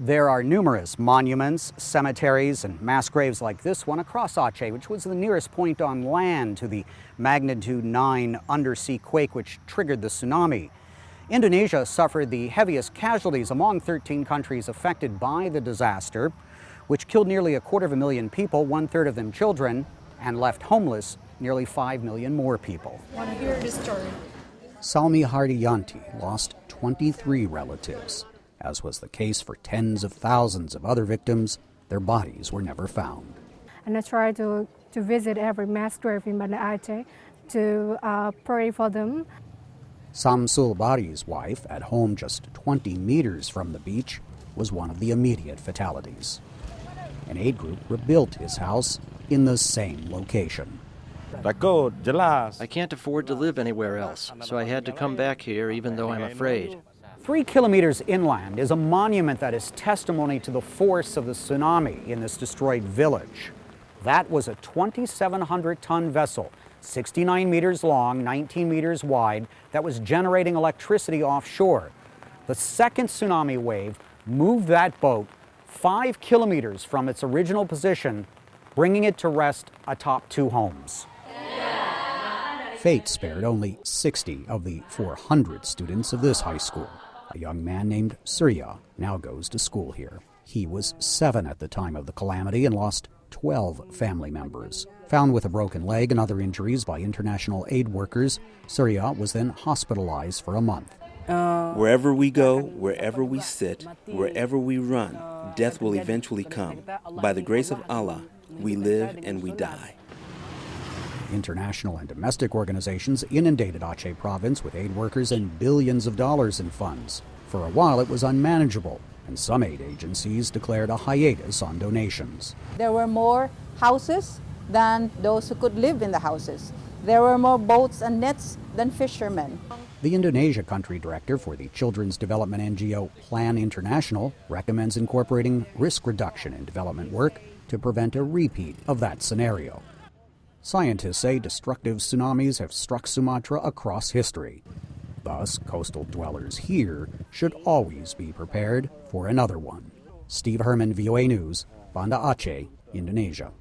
There are numerous monuments, cemeteries, and mass graves like this one across Aceh, which was the nearest point on land to the magnitude 9 undersea quake which triggered the tsunami. Indonesia suffered the heaviest casualties among 13 countries affected by the disaster, which killed nearly 250,000 people, 1/3 of them children, and left homeless nearly 5 million more people. Want to hear this story? Salmi Hardiyanti lost 23 relatives. As was the case for tens of thousands of other victims, their bodies were never found. And I try to visit every mass grave in Banda Aceh to pray for them. Samsul Bari's wife, at home just 20 meters from the beach, was one of the immediate fatalities. An aid group rebuilt his house in the same location. I can't afford to live anywhere else, so I had to come back here even though I'm afraid. 3 kilometers inland is a monument that is testimony to the force of the tsunami in this destroyed village. That was a 2,700-ton vessel, 69 meters long, 19 meters wide, that was generating electricity offshore. The second tsunami wave moved that boat 5 kilometers from its original position, bringing it to rest atop 2 homes. Fate spared only 60 of the 400 students of this high school. A young man named Surya now goes to school here. He was 7 at the time of the calamity and lost 12 family members. Found with a broken leg and other injuries by international aid workers, Surya was then hospitalized for a month. Wherever we go, wherever we sit, wherever we run, death will eventually come. By the grace of Allah, we live and we die. International and domestic organizations inundated Aceh province with aid workers and billions of dollars in funds. For a while it was unmanageable, and some aid agencies declared a hiatus on donations. There were more houses than those who could live in the houses. There were more boats and nets than fishermen. The Indonesia country director for the children's development NGO Plan International recommends incorporating risk reduction in development work to prevent a repeat of that scenario. Scientists say destructive tsunamis have struck Sumatra across history. Thus, coastal dwellers here should always be prepared for another one. Steve Herman, VOA News, Banda Aceh, Indonesia.